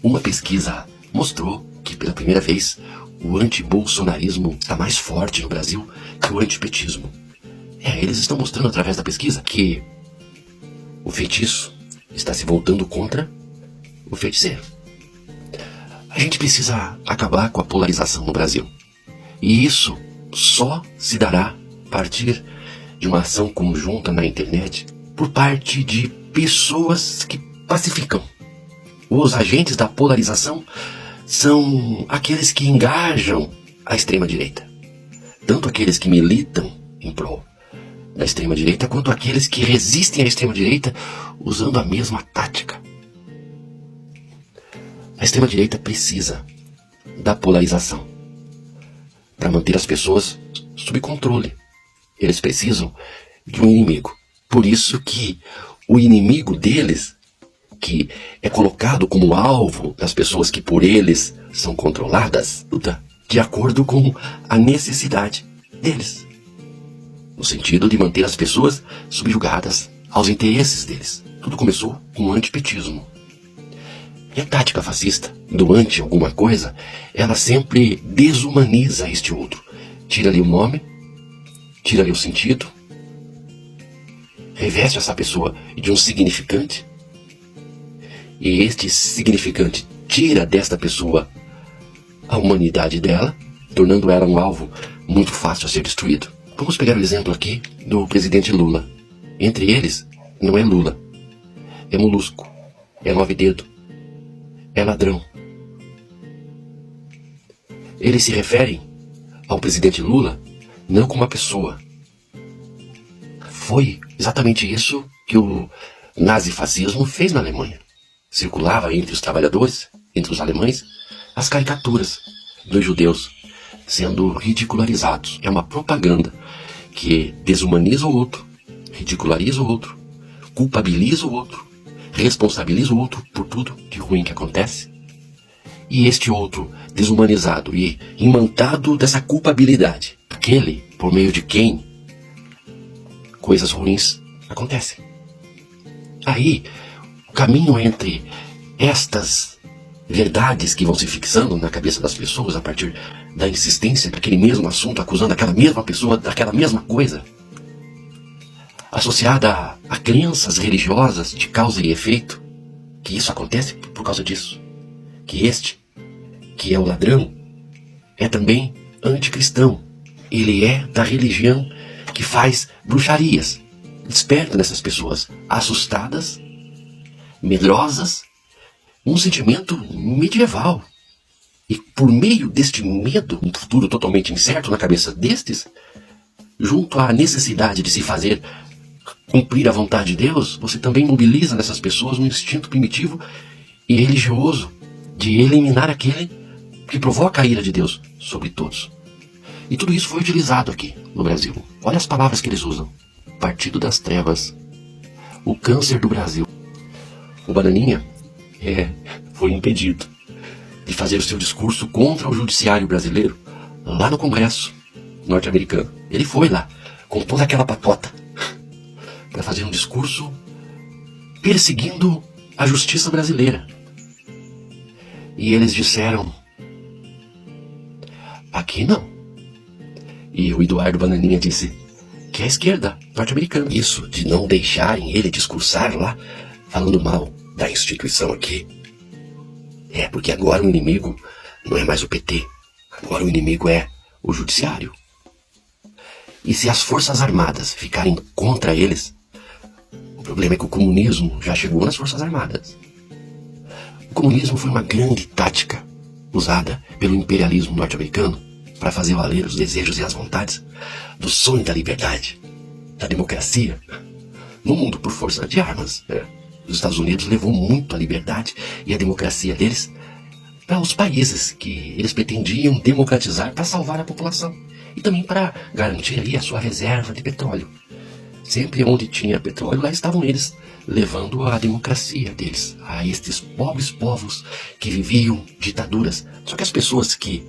Uma pesquisa mostrou que pela primeira vez o antibolsonarismo está mais forte no Brasil que o antipetismo. Eles estão mostrando através da pesquisa que o feitiço está se voltando contra o feiticeiro. A gente precisa acabar com a polarização no Brasil. E isso só se dará a partir de uma ação conjunta na internet por parte de pessoas que pacificam. Os agentes da polarização são aqueles que engajam a extrema-direita. Tanto aqueles que militam em prol da extrema-direita, quanto aqueles que resistem à extrema-direita usando a mesma tática. A extrema-direita precisa da polarização para manter as pessoas sob controle. Eles precisam de um inimigo. Por isso que o inimigo deles, que é colocado como alvo das pessoas que por eles são controladas, de acordo com a necessidade deles, no sentido de manter as pessoas subjugadas aos interesses deles. Tudo começou com o antipetismo. E a tática fascista do anti alguma coisa, ela sempre desumaniza este outro. Tira-lhe o nome, tira-lhe o sentido, reveste essa pessoa de um significante, e este significante tira desta pessoa a humanidade dela, tornando ela um alvo muito fácil a ser destruído. Vamos pegar o exemplo aqui do presidente Lula. Entre eles, não é Lula, é molusco, é nove-dedo, é ladrão. Eles se referem ao presidente Lula não como uma pessoa. Foi exatamente isso que o nazifascismo fez na Alemanha. Circulava entre os trabalhadores, entre os alemães, as caricaturas dos judeus sendo ridicularizados. É uma propaganda que desumaniza o outro, ridiculariza o outro, culpabiliza o outro, responsabiliza o outro por tudo de ruim que acontece. E este outro, desumanizado e imantado dessa culpabilidade, aquele por meio de quem coisas ruins acontecem. Aí, o caminho entre estas verdades que vão se fixando na cabeça das pessoas a partir da insistência daquele mesmo assunto, acusando aquela mesma pessoa daquela mesma coisa, associada a crenças religiosas de causa e efeito, que isso acontece por causa disso, que este, que é o ladrão, é também anticristão. Ele é da religião que faz bruxarias. Desperta nessas pessoas assustadas, medrosas, um sentimento medieval. E por meio deste medo, um futuro totalmente incerto na cabeça destes, junto à necessidade de se fazer cumprir a vontade de Deus, você também mobiliza nessas pessoas um instinto primitivo e religioso de eliminar aquele que provoca a ira de Deus sobre todos. E tudo isso foi utilizado aqui no Brasil. Olha as palavras que eles usam. Partido das Trevas. O câncer do Brasil. O Bananinha foi impedido de fazer o seu discurso contra o judiciário brasileiro lá no Congresso norte-americano. Ele foi lá com toda aquela patota para fazer um discurso perseguindo a justiça brasileira. E eles disseram: aqui não. E o Eduardo Bananinha disse que é a esquerda norte-americana. Isso de não deixarem ele discursar lá, falando mal da instituição aqui, é porque agora o inimigo não é mais o PT. Agora o inimigo é o judiciário. E se as forças armadas ficarem contra eles, o problema é que o comunismo já chegou nas forças armadas. O comunismo foi uma grande tática usada pelo imperialismo norte-americano para fazer valer os desejos e as vontades do sonho da liberdade, da democracia, no mundo por força de armas. Os Estados Unidos levou muito a liberdade e a democracia deles para os países que eles pretendiam democratizar para salvar a população e também para garantir ali a sua reserva de petróleo. Sempre onde tinha petróleo, lá estavam eles levando a democracia deles a estes pobres povos que viviam ditaduras. Só que as pessoas que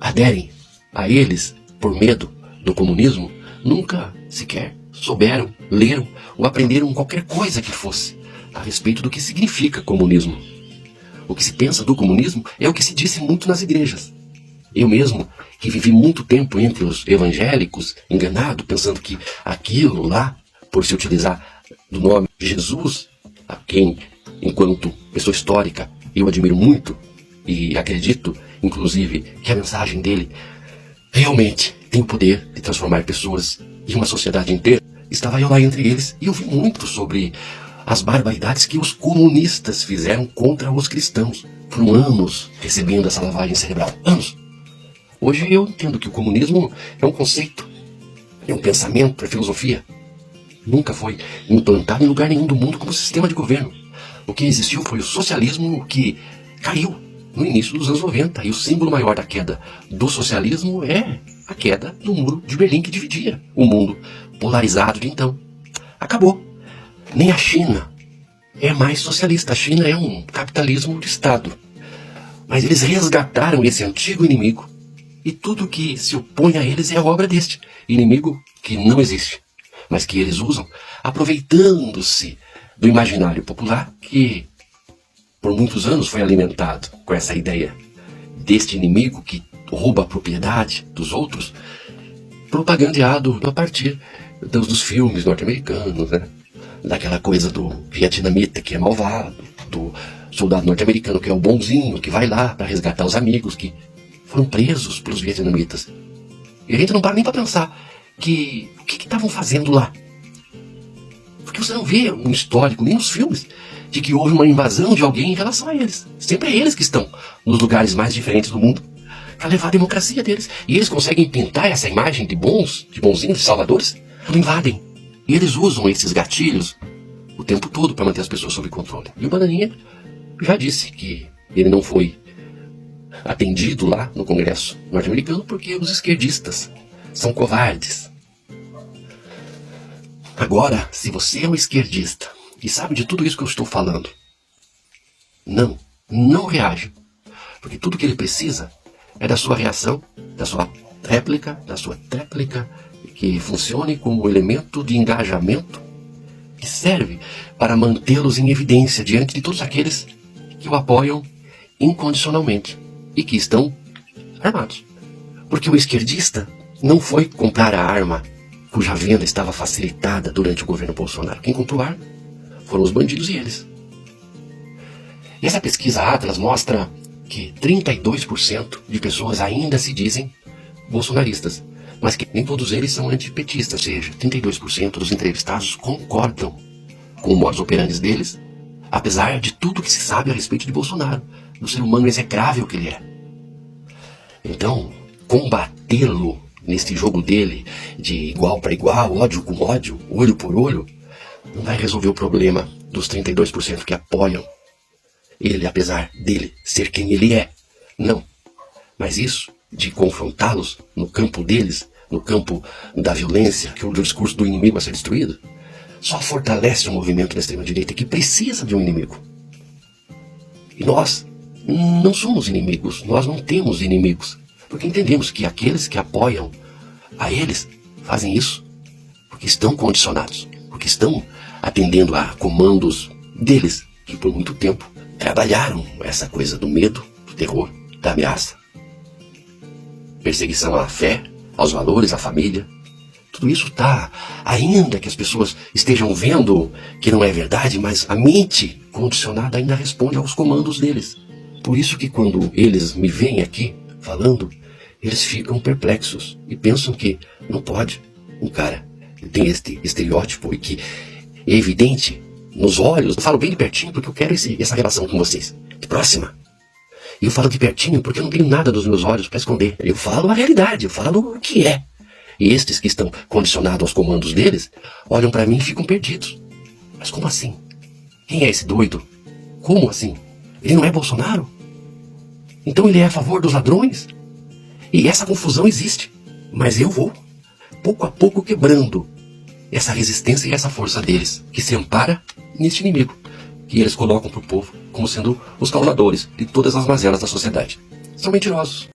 aderem a eles por medo do comunismo nunca sequer souberam, leram ou aprenderam qualquer coisa que fosse a respeito do que significa comunismo. O que se pensa do comunismo é o que se disse muito nas igrejas. Eu mesmo, que vivi muito tempo entre os evangélicos, enganado, pensando que aquilo lá, por se utilizar do nome de Jesus, a quem, enquanto pessoa histórica, eu admiro muito e acredito, inclusive, que a mensagem dele realmente tem o poder de transformar pessoas e uma sociedade inteira. Estava eu lá entre eles e ouvi muito sobre as barbaridades que os comunistas fizeram contra os cristãos. Foram anos recebendo essa lavagem cerebral. Anos. Hoje eu entendo que o comunismo é um conceito, é um pensamento, é filosofia. Nunca foi implantado em lugar nenhum do mundo como sistema de governo. O que existiu foi o socialismo, que caiu no início dos anos 90. E o símbolo maior da queda do socialismo é a queda do muro de Berlim, que dividia o mundo polarizado de então. Acabou. Nem a China é mais socialista. A China é um capitalismo de Estado. Mas eles resgataram esse antigo inimigo e tudo que se opõe a eles é a obra deste inimigo que não existe, mas que eles usam aproveitando-se do imaginário popular que por muitos anos foi alimentado com essa ideia deste inimigo que rouba a propriedade dos outros, propagandeado a partir dos filmes norte-americanos, né? Daquela coisa do vietnamita que é malvado, do soldado norte-americano que é o bonzinho, que vai lá para resgatar os amigos que foram presos pelos vietnamitas. E a gente não para nem para pensar que o que estavam fazendo lá. Porque você não vê um histórico, nem nos filmes, de que houve uma invasão de alguém em relação a eles. Sempre é eles que estão nos lugares mais diferentes do mundo para levar a democracia deles. E eles conseguem pintar essa imagem de bons, de bonzinhos, de salvadores, quando invadem. E eles usam esses gatilhos o tempo todo para manter as pessoas sob controle. E o Bananinha já disse que ele não foi atendido lá no Congresso norte-americano porque os esquerdistas são covardes. Agora, se você é um esquerdista e sabe de tudo isso que eu estou falando, não reage. Porque tudo que ele precisa é da sua reação, da sua réplica, que funcione como elemento de engajamento que serve para mantê-los em evidência diante de todos aqueles que o apoiam incondicionalmente e que estão armados. Porque o esquerdista não foi comprar a arma cuja venda estava facilitada durante o governo Bolsonaro. Quem comprou a arma foram os bandidos e eles. E essa pesquisa Atlas mostra que 32% de pessoas ainda se dizem bolsonaristas, mas que nem todos eles são antipetistas, ou seja, 32% dos entrevistados concordam com o modus operandi deles, apesar de tudo que se sabe a respeito de Bolsonaro, do ser humano execrável que ele é. Então, combatê-lo nesse jogo dele de igual para igual, ódio com ódio, olho por olho, não vai resolver o problema dos 32% que apoiam ele, apesar dele ser quem ele é. Não. Mas isso de confrontá-los no campo deles, no campo da violência, que é o discurso do inimigo a ser destruído, só fortalece o movimento da extrema-direita que precisa de um inimigo. E nós não somos inimigos, nós não temos inimigos, porque entendemos que aqueles que apoiam a eles fazem isso porque estão condicionados, porque estão atendendo a comandos deles, que por muito tempo trabalharam essa coisa do medo, do terror, da ameaça. Perseguição à fé, aos valores, à família. Tudo isso está, ainda que as pessoas estejam vendo que não é verdade, mas a mente condicionada ainda responde aos comandos deles. Por isso que quando eles me veem aqui falando, eles ficam perplexos e pensam que não pode. Um cara que tem este estereótipo e que é evidente nos olhos. Eu falo bem de pertinho porque eu quero essa relação com vocês, de próxima. E eu falo de pertinho porque eu não tenho nada dos meus olhos para esconder. Eu falo a realidade, eu falo o que é. E estes que estão condicionados aos comandos deles, olham para mim e ficam perdidos. Mas como assim? Quem é esse doido? Como assim? Ele não é Bolsonaro? Então ele é a favor dos ladrões? E essa confusão existe. Mas eu vou, pouco a pouco, quebrando essa resistência e essa força deles, que se ampara neste inimigo, que eles colocam para o povo como sendo os causadores de todas as mazelas da sociedade. São mentirosos.